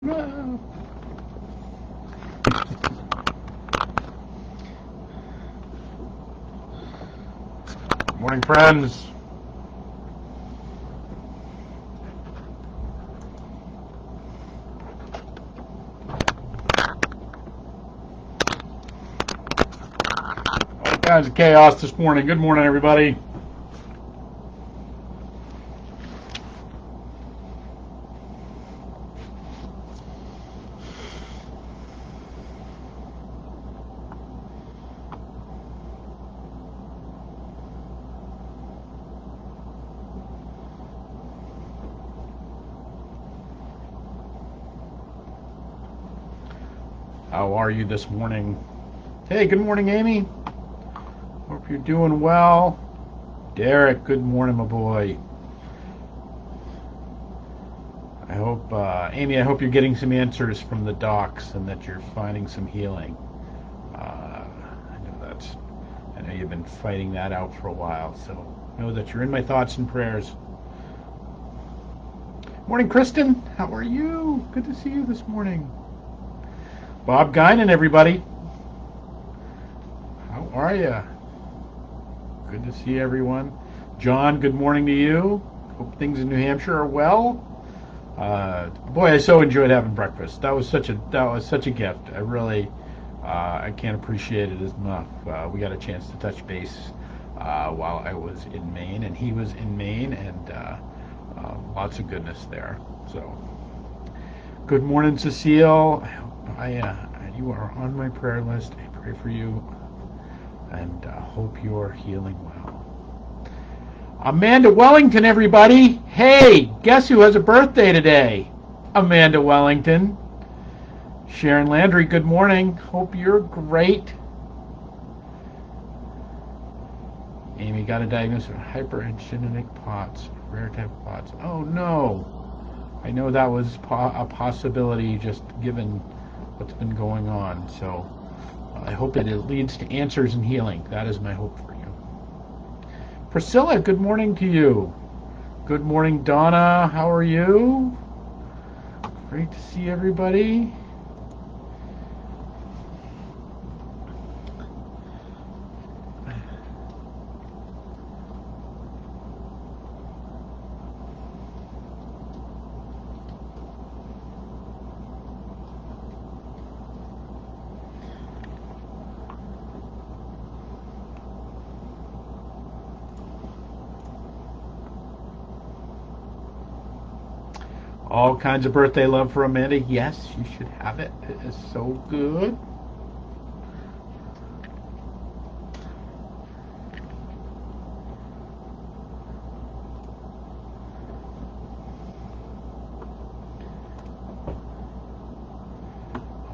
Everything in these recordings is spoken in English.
Morning, friends. All kinds of chaos this morning. Good morning, everybody. How are you this morning? Hey, good morning, Amy. Hope you're doing well. Derek, good morning, my boy. I hope, Amy, I hope you're getting some answers from the docs and that you're finding some healing. I know you've been fighting that out for a while, so know that you're in my thoughts and prayers. Morning, Kristen. How are you? Good to see you this morning. Bob Guinan, everybody. How are you? Good to see everyone. John, good morning to you. Hope things in New Hampshire are well. Boy, I so enjoyed having breakfast. That was such a gift. I really, I can't appreciate it enough. We got a chance to touch base while I was in Maine, and he was in Maine, and lots of goodness there. So, good morning, Cecile. You are on my prayer list. I pray for you, and hope you're healing well. Amanda Wellington, everybody. Hey, guess who has a birthday today? Amanda Wellington. Sharon Landry, good morning. Hope you're great. Amy got a diagnosis of hyperhidrotic POTS, rare type of POTS. Oh no. I know that was a possibility just given what's been going on. So I hope that it leads to answers and healing. That is my hope for you. Priscilla, good morning to you. Good morning, Donna. How are you? Great to see everybody. All kinds of birthday love for Amanda. Yes, you should have it. It is so good.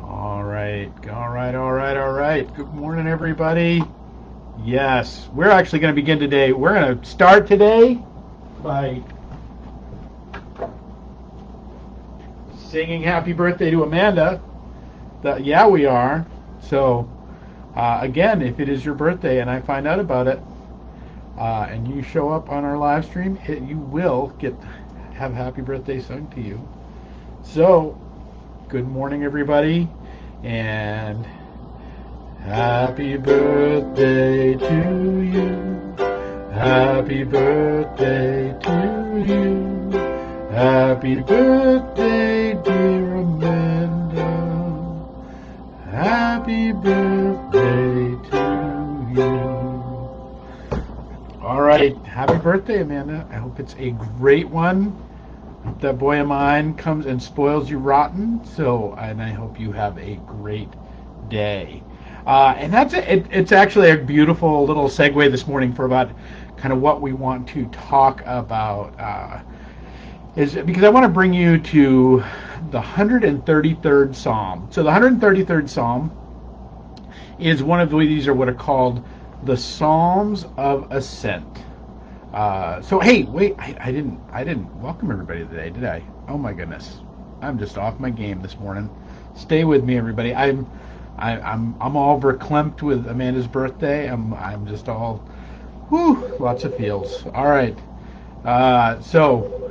All right. Good morning, everybody. Yes, we're actually going to begin today. We're going to start today by singing happy birthday to Amanda. Yeah, we are. So, again, if it is your birthday and I find out about it, and you show up on our live stream, you will have happy birthday sung to you. So, good morning, everybody, and happy birthday to you. Happy birthday to you. Happy birthday, dear Amanda. Happy birthday to you. All right, happy birthday, Amanda. I hope it's a great one. I hope that boy of mine comes and spoils you rotten. And I hope you have a great day. And that's it. It's actually a beautiful little segue this morning for about kind of what we want to talk about. Is because I want to bring you to the 133rd Psalm. So the 133rd Psalm is one of these are what are called the Psalms of Ascent. So hey, wait, I didn't welcome everybody today, did I? Oh my goodness, I'm just off my game this morning. Stay with me, everybody. I'm all verklempt with Amanda's birthday. I'm just all, lots of feels. All right, so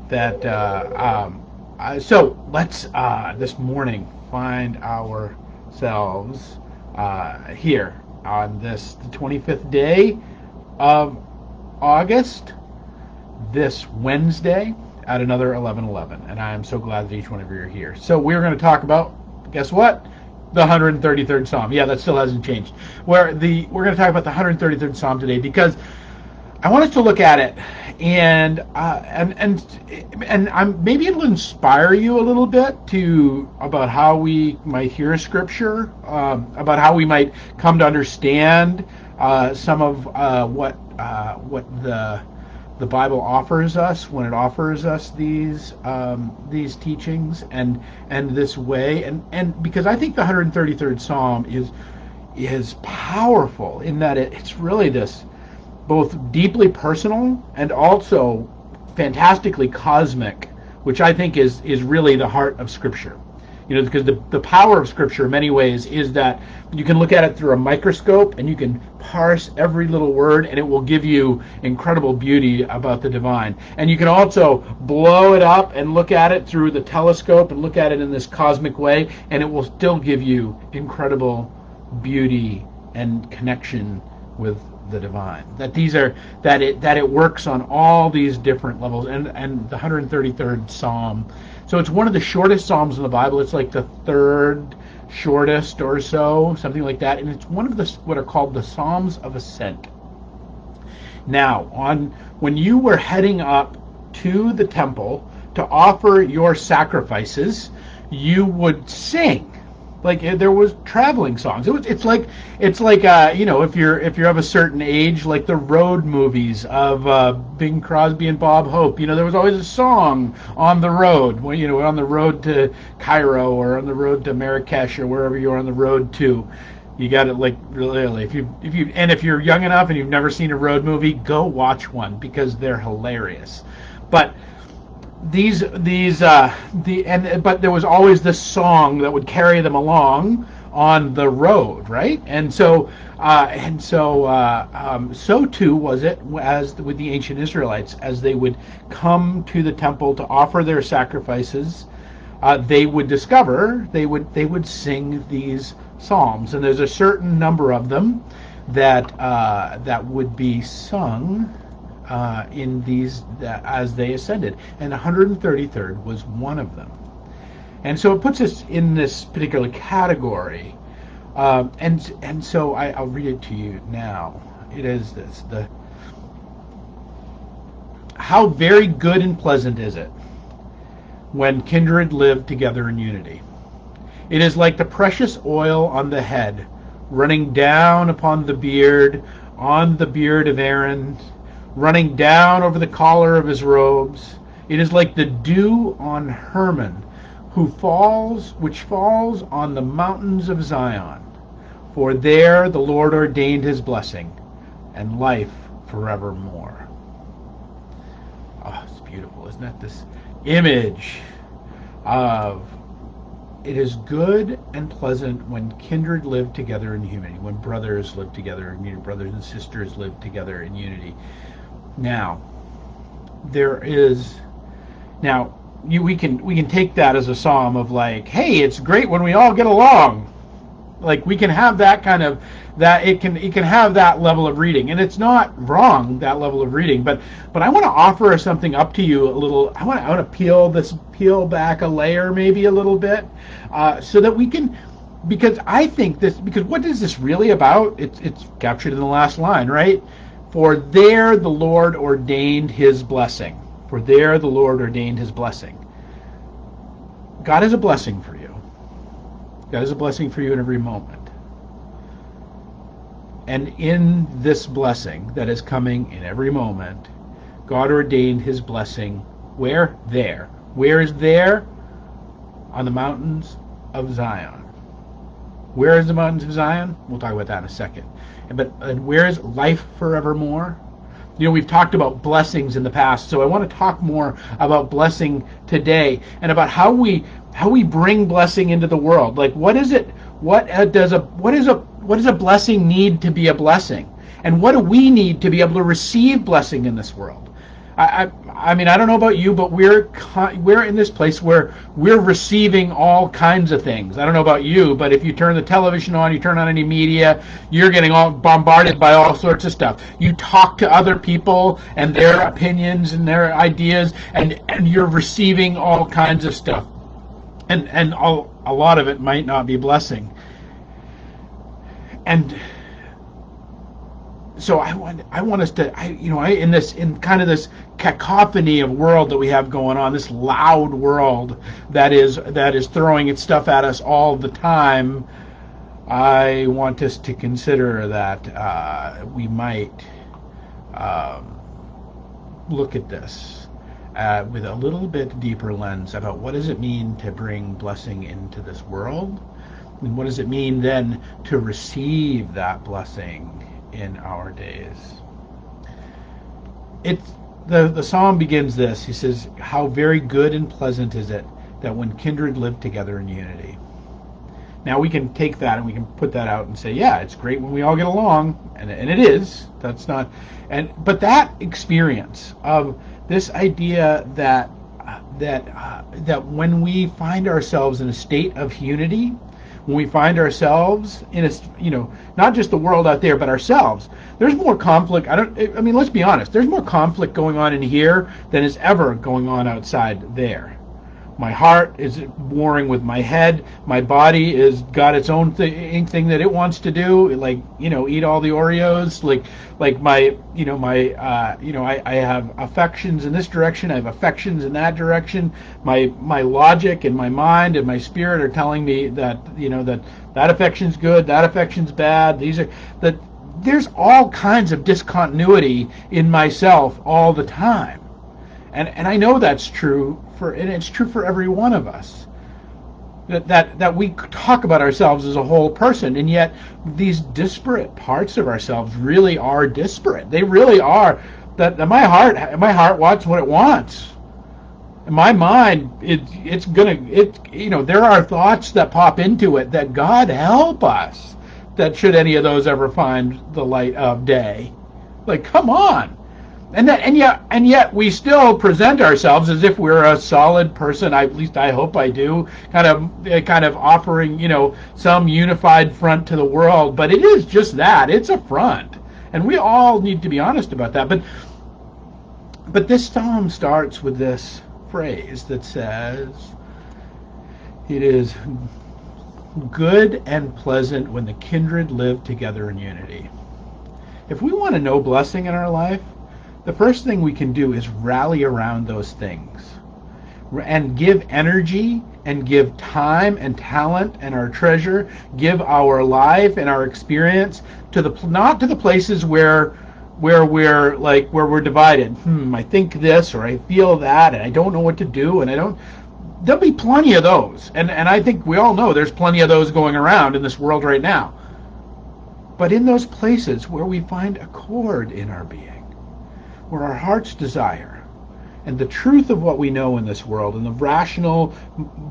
that so let's this morning find ourselves here on this the 25th day of August, this Wednesday at another 11:11, and I am so glad that each one of you are here. So we're going to talk about, guess what? The 133rd Psalm. Yeah, that still hasn't changed. We're going to talk about the 133rd Psalm today because I want us to look at it, and maybe it'll inspire you a little bit about how we might hear Scripture, about how we might come to understand some of what the Bible offers us when it offers us these teachings and this way, and because I think the 133rd Psalm is powerful in that it's really this both deeply personal and also fantastically cosmic, which I think is really the heart of Scripture. Because the power of Scripture in many ways is that you can look at it through a microscope and you can parse every little word and it will give you incredible beauty about the divine. And you can also blow it up and look at it through the telescope and look at it in this cosmic way, and it will still give you incredible beauty and connection with the divine. That it works on all these different levels, and the 133rd Psalm. So it's one of the shortest psalms in the Bible. It's like the third shortest or so, something like that. And it's one of what are called the Psalms of Ascent. Now, when you were heading up to the temple to offer your sacrifices, you would sing. Like there was traveling songs. It's like if you're of a certain age, like the road movies of Bing Crosby and Bob Hope. There was always a song on the road. On the road to Cairo or on the road to Marrakesh or wherever you're on the road to. You got it, like, really. If you're young enough and you've never seen a road movie, go watch one because they're hilarious. But but there was always this song that would carry them along on the road, right? So too was it as with the ancient Israelites, as they would come to the temple to offer their sacrifices. They would sing these psalms, and there's a certain number of them that would be sung in these as they ascended, and 133rd was one of them. And so it puts us in this particular category, and so I'll read it to you now. It is this: how very good and pleasant is it when kindred live together in unity. It is like the precious oil on the head, running down upon the beard, on the beard of Aaron, running down over the collar of his robes. It is like the dew on Hermon, which falls on the mountains of Zion. For there the Lord ordained his blessing, and life forevermore. Oh, it's beautiful, isn't it? This image of it is good and pleasant when kindred live together in unity, when brothers live together in unity, brothers and sisters live together in unity. Now, we can take that as a psalm of like, hey, it's great when we all get along. Like we can have that kind of it can have that level of reading, and it's not wrong, that level of reading. But I want to offer something up to you a little. I want to peel back a layer maybe a little bit, so that we can. Because what is this really about? It's captured in the last line, right? For there the Lord ordained his blessing. For there the Lord ordained his blessing. God is a blessing for you. God is a blessing for you in every moment. And in this blessing that is coming in every moment, God ordained his blessing. Where? There. Where is there? On the mountains of Zion. Where is the mountains of Zion? We'll talk about that in a second. And where is life forevermore? We've talked about blessings in the past, so I want to talk more about blessing today and about how we bring blessing into the world. Like, what is it? What does a blessing need to be a blessing? And what do we need to be able to receive blessing in this world? I mean, I don't know about you, but we're in this place where we're receiving all kinds of things. I don't know about you, but if you turn the television on, you turn on any media, you're getting all bombarded by all sorts of stuff. You talk to other people and their opinions and their ideas, and you're receiving all kinds of stuff, and a lot of it might not be blessing. And so I want us to, in kind of this cacophony of world that we have going on, this loud world that is throwing its stuff at us all the time. I want us to consider that we might look at this with a little bit deeper lens about what does it mean to bring blessing into this world, and what does it mean then to receive that blessing in our days. The psalm begins this. He says, "How very good and pleasant is it that when kindred live together in unity." Now we can take that and we can put that out and say, yeah, it's great when we all get along, and it is. That's not, but that experience of this idea that when we find ourselves in a state of unity, when we find ourselves in a, not just the world out there, but ourselves, there's more conflict. I mean, let's be honest. There's more conflict going on in here than is ever going on outside there. My heart is warring with my head. My body is got its own thing that it wants to do, like eat all the Oreos. Like I have affections in this direction. I have affections in that direction. My logic and my mind and my spirit are telling me that that affection's good, that affection's bad. There's all kinds of discontinuity in myself all the time. And I know that's true and it's true for every one of us. That we talk about ourselves as a whole person, and yet these disparate parts of ourselves really are disparate. They really are. That my heart wants what it wants. And my mind, there are thoughts that pop into it that God help us, that should any of those ever find the light of day. Like, come on. And yet we still present ourselves as if we're a solid person. At least I hope I do. Kind of offering some unified front to the world. But it is just that. It's a front, and we all need to be honest about that. But this psalm starts with this phrase that says, "It is good and pleasant when the kindred live together in unity." If we want to know blessing in our life, the first thing we can do is rally around those things and give energy and give time and talent and our treasure, give our life and our experience not to the places where we're divided. I think this, or I feel that, and I don't know what to do, and there'll be plenty of those. And I think we all know there's plenty of those going around in this world right now. But in those places where we find accord in our being, where our heart's desire and the truth of what we know in this world and the rational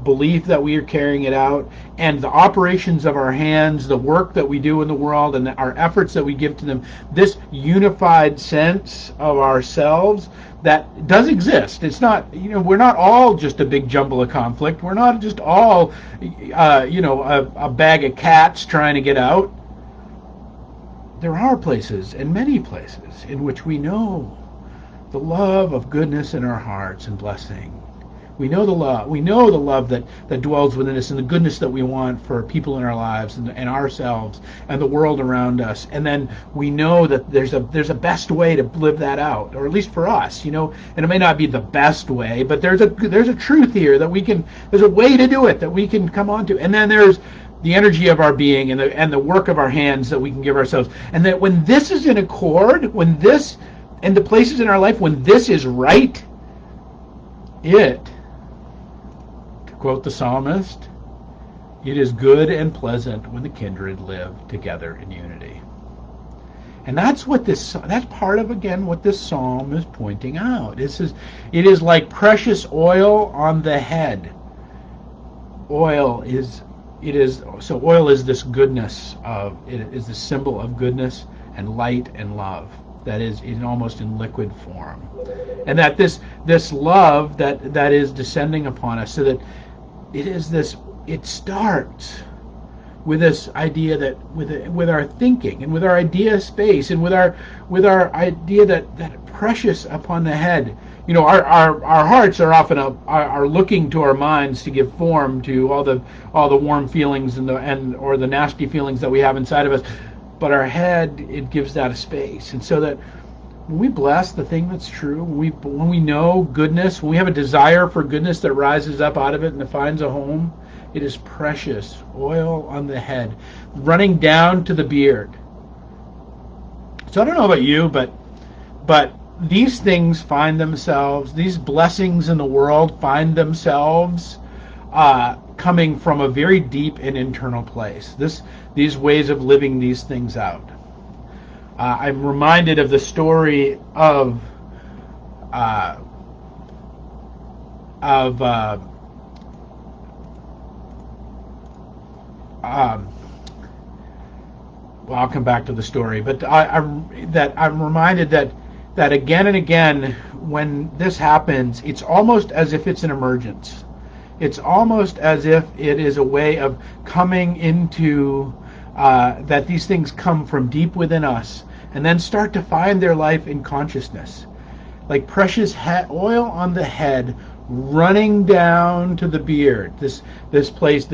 belief that we are carrying it out and the operations of our hands, the work that we do in the world and our efforts that we give to them, this unified sense of ourselves that does exist. It's not, we're not all just a big jumble of conflict. We're not just all, a bag of cats trying to get out. There are places, and many places, in which we know the love of goodness in our hearts and blessing. We know the love. We know the love that dwells within us and the goodness that we want for people in our lives and ourselves and the world around us. And then we know that there's a best way to live that out, or at least for us, and it may not be the best way, but there's a truth here that there's a way to do it that we can come on to. And then there's the energy of our being and the work of our hands that we can give ourselves. And that when this is in accord, and the places in our life when this is right, to quote the psalmist, it is good and pleasant when the kindred live together in unity. And that's part of, again, what this psalm is pointing out. It is like precious oil on the head. Oil is this goodness it is the symbol of goodness and light and love. that is almost in liquid form, and that this love that is descending upon us, so that it starts with this idea that with our thinking and with our idea space and with our idea that precious upon the head. Our hearts are often are looking to our minds to give form to all the warm feelings or the nasty feelings that we have inside of us, but our head, it gives that a space. And so that when we bless the thing that's true, when we know goodness, when we have a desire for goodness that rises up out of it and it finds a home, it is precious oil on the head, running down to the beard. So I don't know about you, but these things find themselves, these blessings in the world find themselves coming from a very deep and internal place. These ways of living these things out. I'm reminded of the story of well, I'll come back to the story, but I'm reminded that again and again, when this happens, it's almost as if it's an emergence. It's almost as if it is a way of coming into that these things come from deep within us and then start to find their life in consciousness, like precious oil on the head, running down to the beard, this place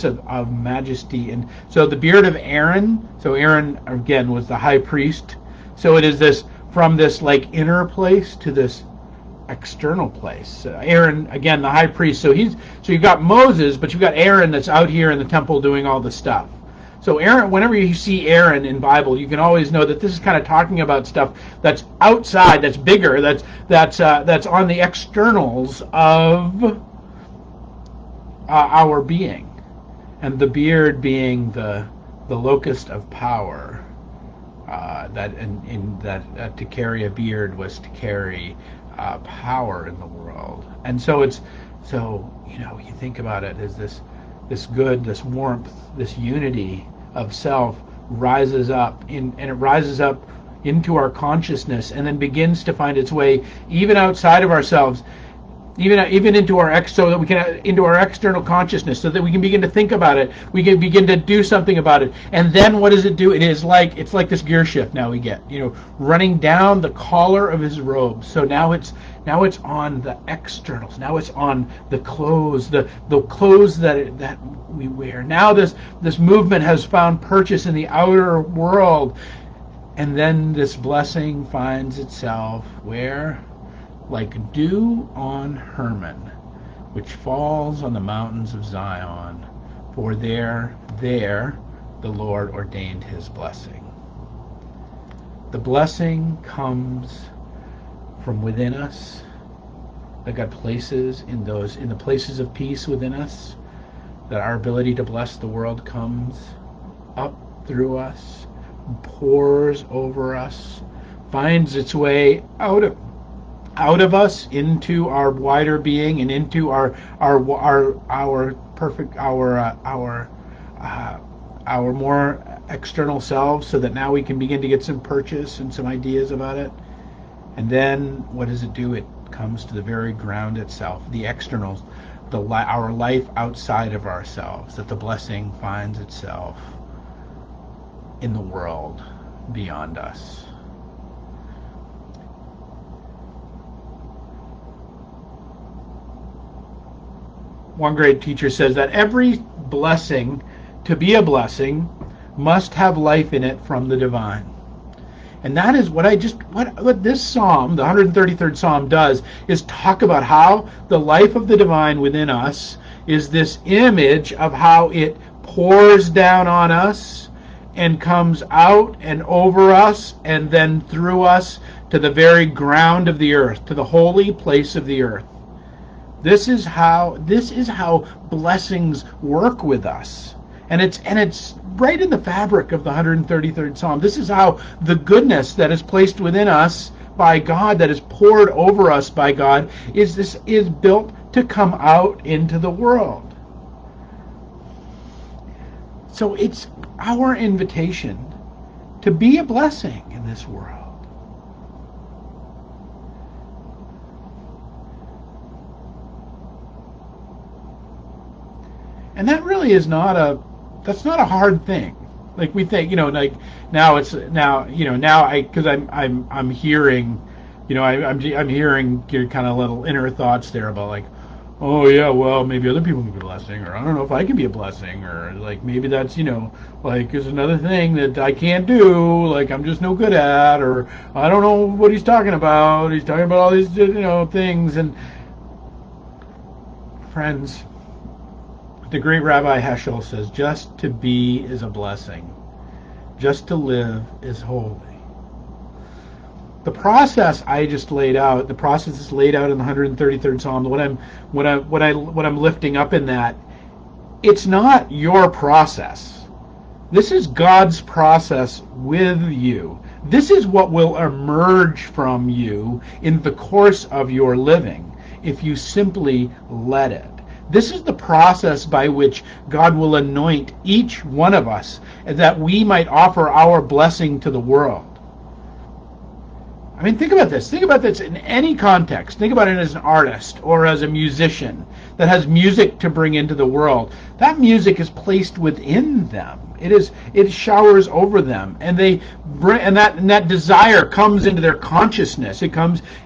of majesty. And so the beard of Aaron, so Aaron again was the high priest, so it is this from this like inner place to this external place. Aaron again the high priest, so you've got Moses, but you've got Aaron that's out here in the temple doing all the stuff. So Aaron, whenever you see Aaron in Bible, you can always know that this is kind of talking about stuff that's outside, that's bigger, that's on the externals of our being, and the beard being the locust of power. That to carry a beard was to carry power in the world, and so you think about it as this good, this warmth, this unity of self rises up and it rises up into our consciousness and then begins to find its way even outside of ourselves, even into our into our external consciousness, so that we can begin to think about it, we can begin to do something about it. And then what does it do? It's like this gear shift now we get, running down the collar of his robe. So now it's on the externals. Now it's on the clothes, the clothes that we wear. Now this movement has found purchase in the outer world, and then this blessing finds itself where? Like dew on Hermon, which falls on the mountains of Zion, for there the Lord ordained his blessing. The blessing comes from within us, that God places in the places of peace within us, that our ability to bless the world comes up through us, pours over us, finds its way out of us into our wider being and into our perfect our more external selves, so that now we can begin to get some purchase and some ideas about it. And then what does it do? It comes to the very ground itself, the externals, our life outside of ourselves, that the blessing finds itself in the world beyond us. One great teacher says that every blessing, to be a blessing, must have life in it from the divine. And that is what this psalm, the 133rd Psalm, does, is talk about how the life of the divine within us is this image of how it pours down on us and comes out and over us and then through us to the very ground of the earth, to the holy place of the earth. This is how blessings work with us. And it's right in the fabric of the 133rd Psalm. This is how the goodness that is placed within us by God, that is poured over us by God, is built to come out into the world. So it's our invitation to be a blessing in this world. And that really is that's not a hard thing. Like we think, like now because I'm hearing, I'm hearing your kind of little inner thoughts there about like, oh yeah, well maybe other people can be a blessing, or I don't know if I can be a blessing, or like maybe that's like there's another thing that I can't do, like I'm just no good at, or I don't know what he's talking about. He's talking about all these things. And friends, the great Rabbi Heschel says, just to be is a blessing. Just to live is holy. The process I just laid out, the process is laid out in the 133rd Psalm. What I'm lifting up in that, it's not your process. This is God's process with you. This is what will emerge from you in the course of your living if you simply let it. This is the process by which God will anoint each one of us that we might offer our blessing to the world. I mean, think about this. Think about this in any context. Think about it as an artist or as a musician that has music to bring into the world. That music is placed within them. It showers over them, and that desire comes into their consciousness. It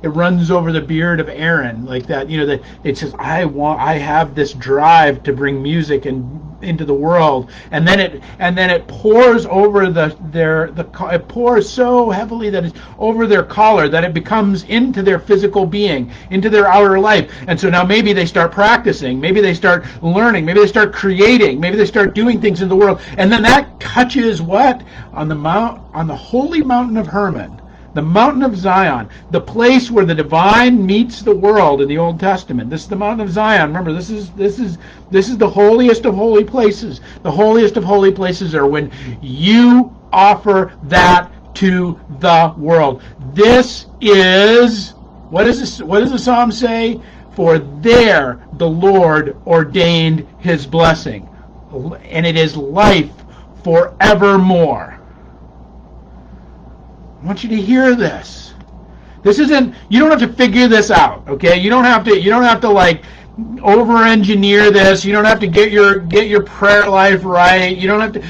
runs over the beard of Aaron, like that. That it says, I have this drive to bring music into the world, and then it pours over it pours so heavily that it's over their collar that it becomes into their physical being, into their outer life. And so now maybe they start practicing, maybe they start learning, maybe they start creating, maybe they start doing things in the world, and then that touches what? On the holy mountain of Hermon, the mountain of Zion, the place where the divine meets the world in the Old Testament. This is the mountain of Zion. Remember, this is the holiest of holy places. The holiest of holy places are when you offer that to the world. This is, what does the Psalm say? For there the Lord ordained his blessing, and it is life forevermore. I want you to hear this. This isn't, you don't have to figure this out, okay? You don't have to like over-engineer this. You don't have to get your prayer life right. You don't have to.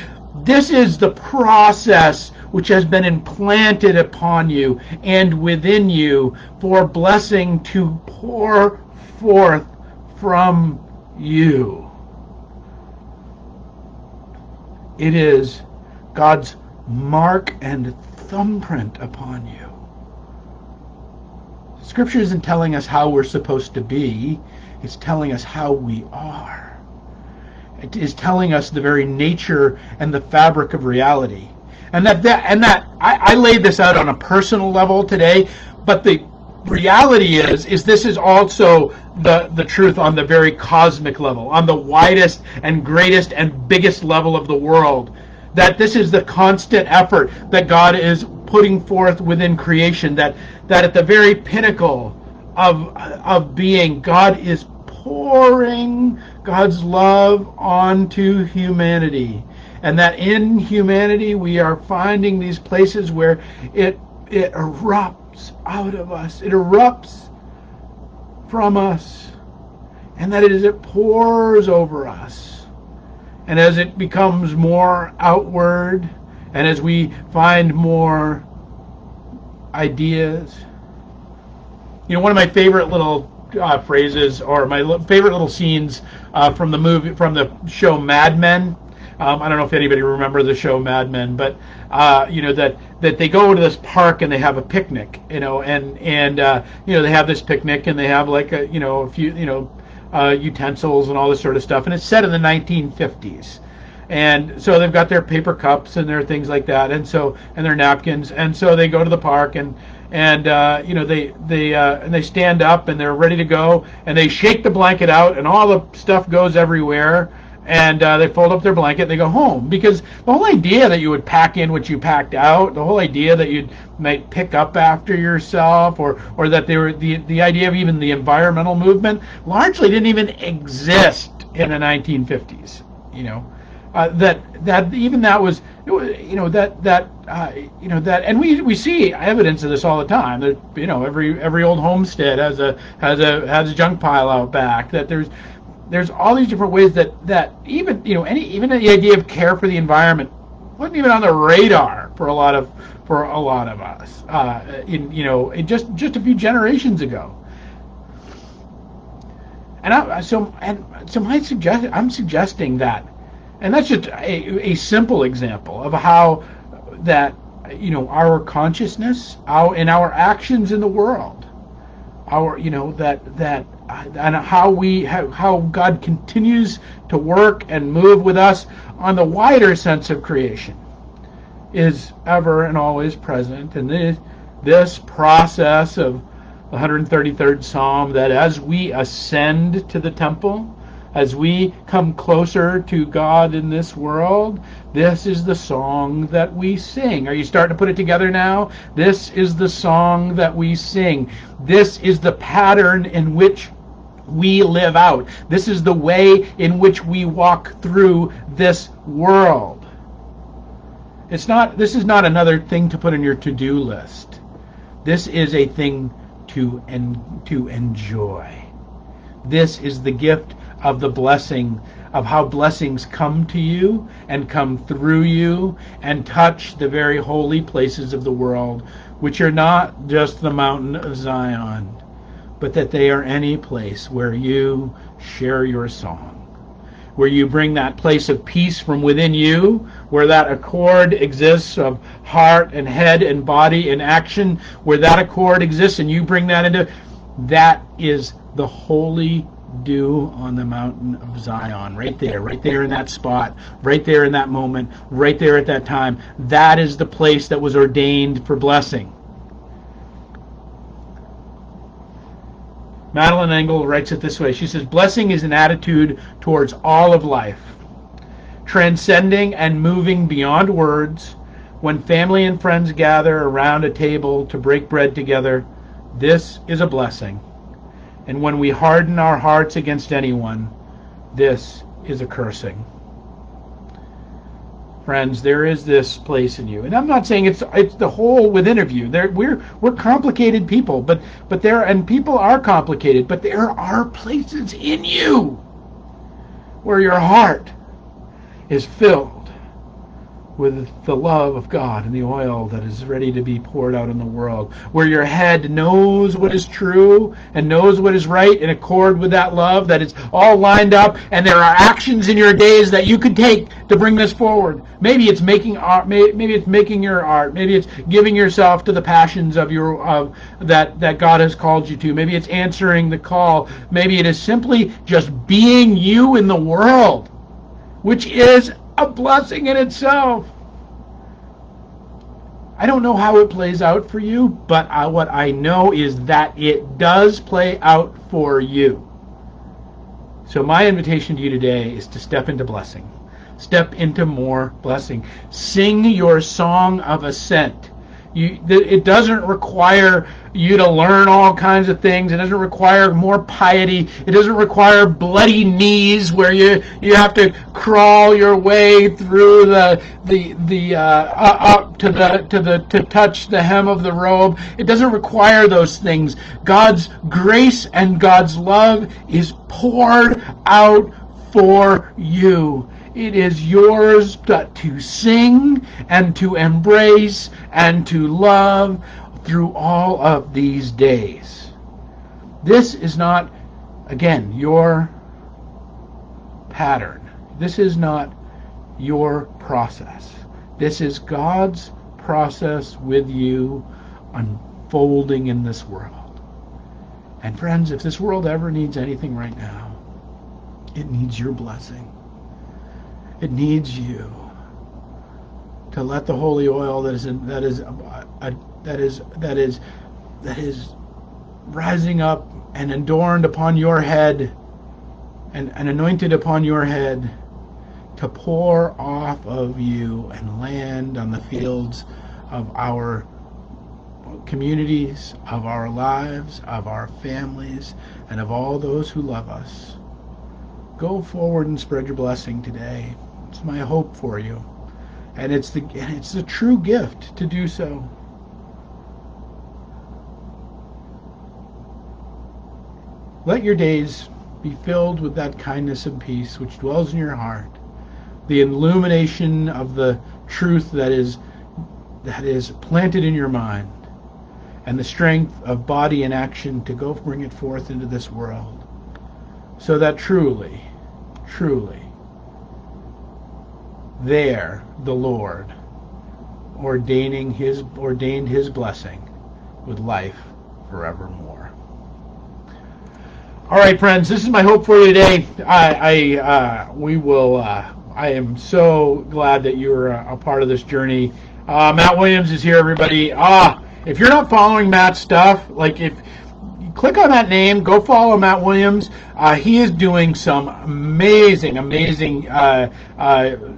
This is the process which has been implanted upon you and within you for blessing to pour forth from you. It is God's mark and thumbprint upon you. Scripture isn't telling us how we're supposed to be. It's telling us how we are. It is telling us the very nature and the fabric of reality. And I laid this out on a personal level today, but the reality is this is also the truth on the very cosmic level, on the widest and greatest and biggest level of the world. That this is the constant effort that God is putting forth within creation, that at the very pinnacle of being, God is pouring God's love onto humanity. And that in humanity we are finding these places where it erupts out of us. It erupts from us. And that it pours over us. And as it becomes more outward, and as we find more ideas, one of my favorite little phrases, or my favorite little scenes from the show Mad Men. I don't know if anybody remember the show Mad Men, but that they go to this park and they have a picnic, and they have this picnic and they have like a few utensils and all this sort of stuff, and it's set in the 1950s. And so they've got their paper cups and their things like that, and their napkins, and so they go to the park and they stand up and they're ready to go, and they shake the blanket out and all the stuff goes everywhere, and they fold up their blanket and they go home, because the whole idea that you would pack in what you packed out, the whole idea that you might pick up after yourself, or that they were the idea of even the environmental movement largely didn't even exist in the 1950s. that even that was, that, and we see evidence of this all the time. That every old homestead has a junk pile out back. That there's all these different ways that even even the idea of care for the environment wasn't even on the radar for a lot of us. Just a few generations ago. And I'm suggesting that, and that's just a simple example of how that our consciousness, and our actions in the world, and how God continues to work and move with us on the wider sense of creation is ever and always present. And this process of the 133rd Psalm, that as we ascend to the temple, as we come closer to God in this world, this is the song that we sing. Are you starting to put it together now? This is the song that we sing. This is the pattern in which we live out. This is the way in which we walk through this world. This is not another thing to put on your to-do list. This is a thing to enjoy. This is the gift of the blessing, of how blessings come to you and come through you and touch the very holy places of the world, which are not just the mountain of Zion, but that they are any place where you share your song, where you bring that place of peace from within you, where that accord exists of heart and head and body and action, where that accord exists and you bring that into, that is the holy dew on the mountain of Zion, right there in that spot, right there in that moment, right there at that time. That is the place that was ordained for blessing. Madeline Engel writes it this way. She says, blessing is an attitude towards all of life, transcending and moving beyond words. When family and friends gather around a table to break bread together, this is a blessing. And when we harden our hearts against anyone, this is a cursing. Friends, there is this place in you, and I'm not saying it's the whole within of you. We're complicated people, but people are complicated, but there are places in you where your heart is filled with the love of God and the oil that is ready to be poured out in the world, where your head knows what is true and knows what is right in accord with that love, that it's all lined up, and there are actions in your days that you could take to bring this forward. Maybe it's making art, maybe it's making your art, maybe it's giving yourself to the passions of that God has called you to, maybe it's answering the call, maybe it is simply just being you in the world, which is a blessing in itself. I don't know how it plays out for you, but what I know is that it does play out for you. So my invitation to you today is to step into blessing. Step into more blessing. Sing your song of ascent. It doesn't require you to learn all kinds of things. It doesn't require more piety. It doesn't require bloody knees where you have to crawl your way through up to touch the hem of the robe. It doesn't require those things. God's grace and God's love is poured out for you. It is yours to sing and to embrace and to love through all of these days. This is not, again, your pattern. This is not your process. This is God's process with you unfolding in this world. And friends, if this world ever needs anything right now, it needs your blessing. It needs you to let the holy oil that is rising up and adorned upon your head and anointed upon your head to pour off of you and land on the fields of our communities, of our lives, of our families, and of all those who love us. Go forward and spread your blessing today. It's my hope for you. And it's the true gift to do so. Let your days be filled with that kindness and peace which dwells in your heart, the illumination of the truth that is planted in your mind, and the strength of body and action to go bring it forth into this world, so that truly, there the Lord ordained his blessing with life forevermore. All right, friends, this is my hope for you today. I am so glad that you're a part of this journey. Matt Williams is here, everybody. If you're not following Matt's stuff, like if you click on that name, go follow Matt Williams. He is doing some amazing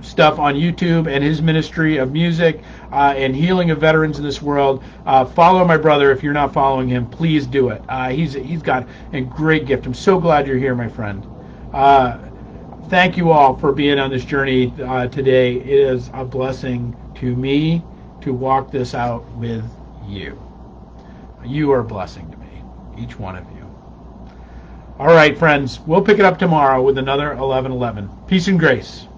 stuff on YouTube and his ministry of music and healing of veterans in this world. Follow my brother. If you're not following him, please do it. He's got a great gift. I'm so glad you're here, my friend. Thank you all for being on this journey today. It is a blessing to me to walk this out with you. You are a blessing to me, each one of you. All right, friends, we'll pick it up tomorrow with another 11:11. Peace and grace.